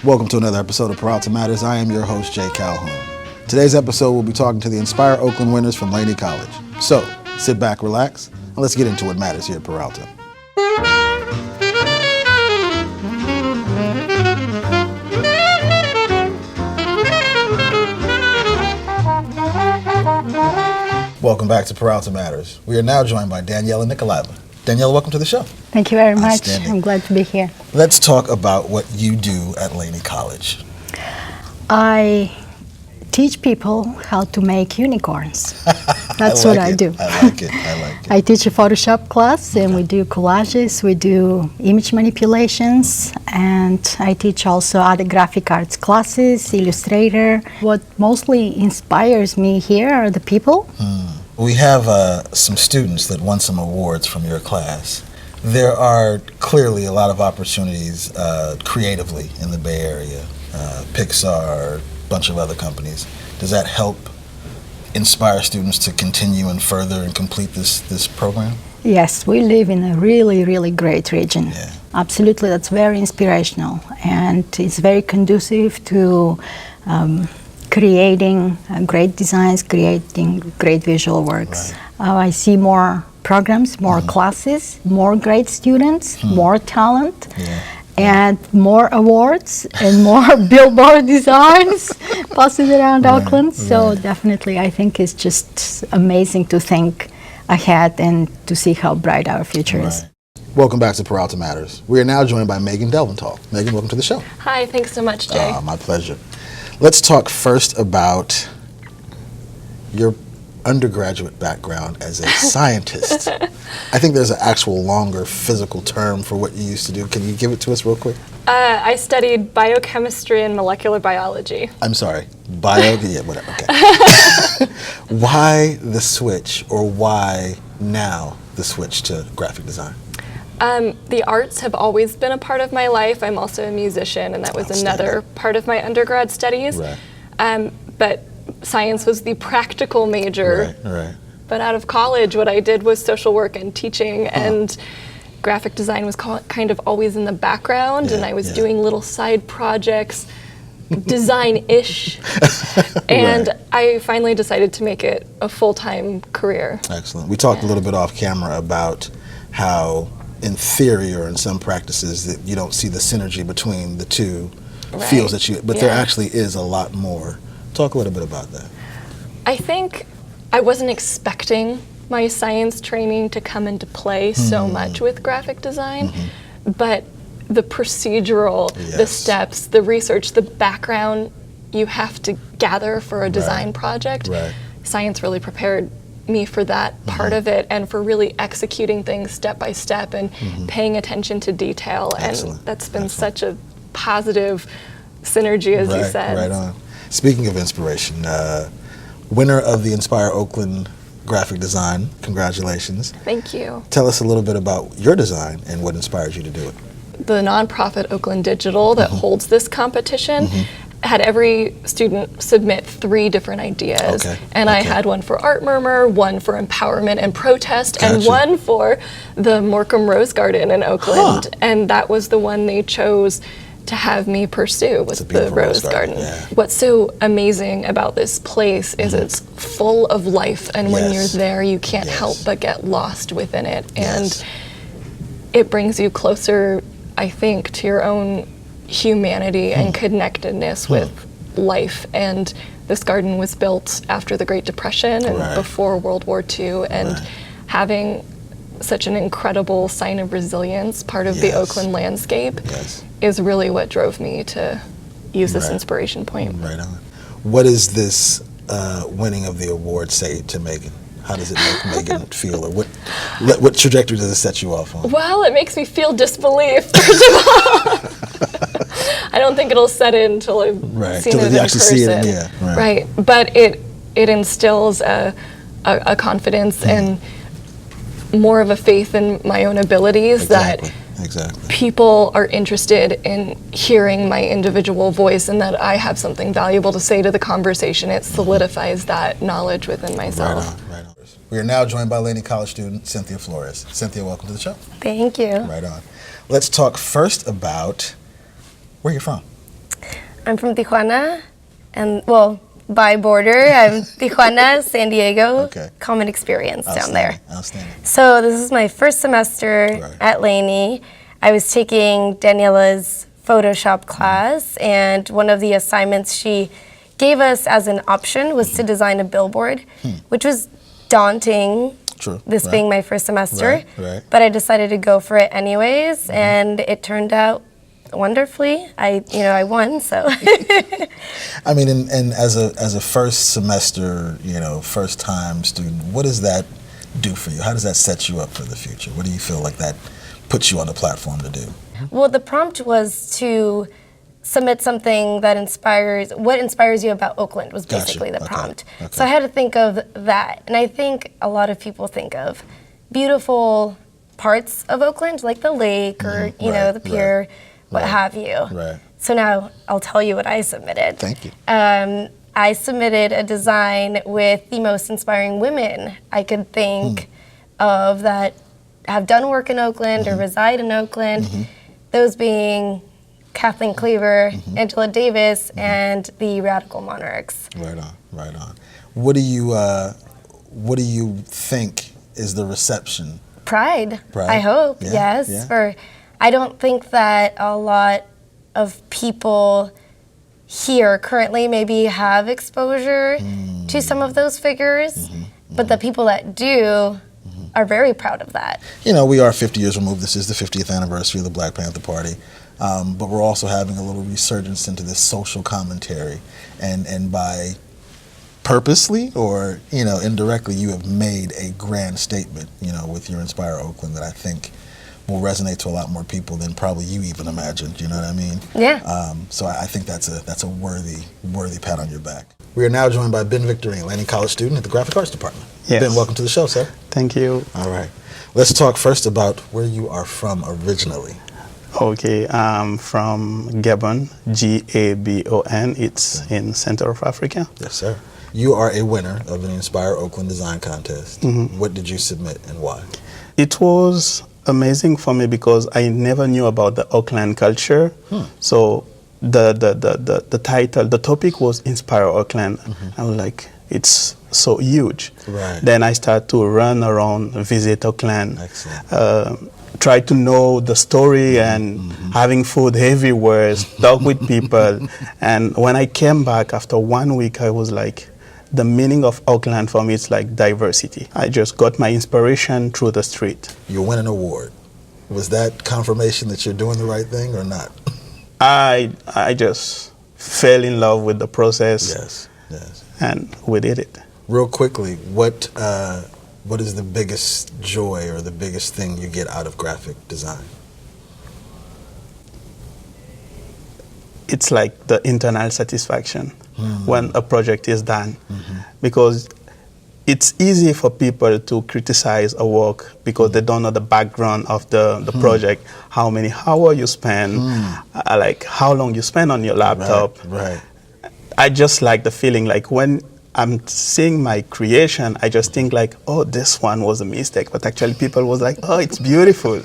Welcome to another episode of Peralta Matters. I am your host, Jay Calhoun. Today's episode, we'll be talking to the Inspire Oakland winners from Laney College. So, sit back, relax, and let's get into what matters here at Peralta. Welcome back to Peralta Matters. We are now joined by Danielle and Nicolaiva. Danielle, welcome to the show. Thank you very much. I'm glad to be here. Let's talk about what you do at Laney College. I teach people how to make unicorns. That's what I do. I like it. I teach a Photoshop class, and we do collages, we do image manipulations, and I teach also other graphic arts classes, Illustrator. What mostly inspires me here are the people. We have some students that won some awards from your class. There are clearly a lot of opportunities creatively in the Bay Area. Pixar, a bunch of other companies. Does that help inspire students to continue and further and complete this program? Yes, we live in a really, really great region. Yeah. Absolutely, that's very inspirational, and it's very conducive to creating great designs, creating great visual works. Right. I see more programs, more classes, more great students, more talent, and more awards and more billboard designs passing around Oakland. So definitely, I think it's just amazing to think ahead and to see how bright our future is. Welcome back to Peralta Matters. We are now joined by Megan Delventhal. Megan, welcome to the show. Hi, thanks so much, Jay. My pleasure. Let's talk first about your undergraduate background as a scientist. I think there's an actual longer physical term for what you used to do. Can you give it to us real quick? I studied biochemistry and molecular biology. I'm sorry, whatever, okay. Why the switch, or why now the switch to graphic design? The arts have always been a part of my life. I'm also a musician, and that was another part of my undergrad studies. Right. But science was the practical major. Right. But out of college, what I did was social work and teaching, and graphic design was kind of always in the background, and I was doing little side projects, design-ish, and I finally decided to make it a full-time career. Excellent. We talked a little bit off camera about how in theory or in some practices that you don't see the synergy between the two fields that you, but there actually is a lot more. Talk a little bit about that. I think I wasn't expecting my science training to come into play so much with graphic design, but the procedural, the steps, the research, the background you have to gather for a design project, science really prepared me for that part of it, and for really executing things step by step and paying attention to detail. And that's been such a positive synergy, as you said. Right on. Speaking of inspiration, winner of the Inspire Oakland graphic design, congratulations. Thank you. Tell us a little bit about your design and what inspired you to do it. The nonprofit Oakland Digital that holds this competition had every student submit 3 different ideas. And I had one for Art Murmur, one for empowerment and protest, and one for the Morecambe Rose Garden in Oakland. And that was the one they chose to have me pursue, was the Rose Garden. What's so amazing about this place is it's full of life, and when you're there, you can't help but get lost within it. And it brings you closer, I think, to your own humanity and connectedness with life. And this garden was built after the Great Depression and before World War II, and having such an incredible sign of resilience, part of the Oakland landscape, is really what drove me to use this inspiration point. Right on. What does this winning of the award say to Megan? How does it make Megan feel, or what trajectory does it set you off on? Well, it makes me feel disbelief, first of all. I don't think it'll set in until I've seen it in person. See it, But it instills a confidence and more of a faith in my own abilities that people are interested in hearing my individual voice, and that I have something valuable to say to the conversation. It solidifies that knowledge within myself. Right on. We are now joined by Laney College student Cynthia Flores. Cynthia, welcome to the show. Thank you. Right on. Let's talk first about where you're from. I'm from Tijuana, and well, by border, I'm Tijuana, San Diego. Okay. Common experience down there. Outstanding. So this is my first semester Right. at Laney. I was taking Daniella's Photoshop class, and one of the assignments she gave us as an option was to design a billboard, which was daunting. True. This Right. being my first semester, Right. but I decided to go for it anyways, and it turned out wonderfully. I won, so. I mean, and as a first semester, first time student, what does that do for you? How does that set you up for the future? What do you feel like that puts you on the platform to do? Well, the prompt was to submit something that what inspires you about Oakland was Gotcha. basically the Okay. prompt. Okay. So I had to think of that. And I think a lot of people think of beautiful parts of Oakland, like the lake or, Right, the pier, what right, have you. Right. So now I'll tell you what I submitted. Thank you. I submitted a design with the most inspiring women I could think of that have done work in Oakland or reside in Oakland. Those being Kathleen Cleaver, Angela Davis, and the Radical Monarchs. Right on, right on. What do you think is the reception? Pride, Pride? I hope, Yeah, yes. yeah. I don't think that a lot of people here currently maybe have exposure to some of those figures, but the people that do are very proud of that. We are 50 years removed. This is the 50th anniversary of the Black Panther Party. But we're also having a little resurgence into this social commentary. And by purposely or, indirectly, you have made a grand statement, with your Inspire Oakland that I think will resonate to a lot more people than probably you even imagined. You know what I mean? Yeah. So I think that's a worthy pat on your back. We are now joined by Ben Victorine, Laney College student at the Graphic Arts Department. Yes. Ben, welcome to the show, sir. Thank you. All right. Let's talk first about where you are from originally. Okay, I'm from Gabon, Gabon. It's in center of Africa. Yes, sir. You are a winner of an Inspire Oakland Design Contest. What did you submit and why? It was amazing for me because I never knew about the Oakland culture. So the title, the topic was Inspire Oakland. I was like, it's so huge. Right. Then I started to run around, visit Oakland. Excellent. Try to know the story and having food everywhere, talk with people. And when I came back after 1 week, I was like, the meaning of Oakland for me is like diversity. I just got my inspiration through the street. You win an award. Was that confirmation that you're doing the right thing or not? I just fell in love with the process. Yes. And we did it. Real quickly, what is the biggest joy or the biggest thing you get out of graphic design? It's like the internal satisfaction when a project is done. Because it's easy for people to criticize a work because they don't know the background of the project, how many hours you spend, like how long you spend on your laptop. Right. I just like the feeling like when I'm seeing my creation, I just think like, oh, this one was a mistake. But actually people was like, oh, it's beautiful.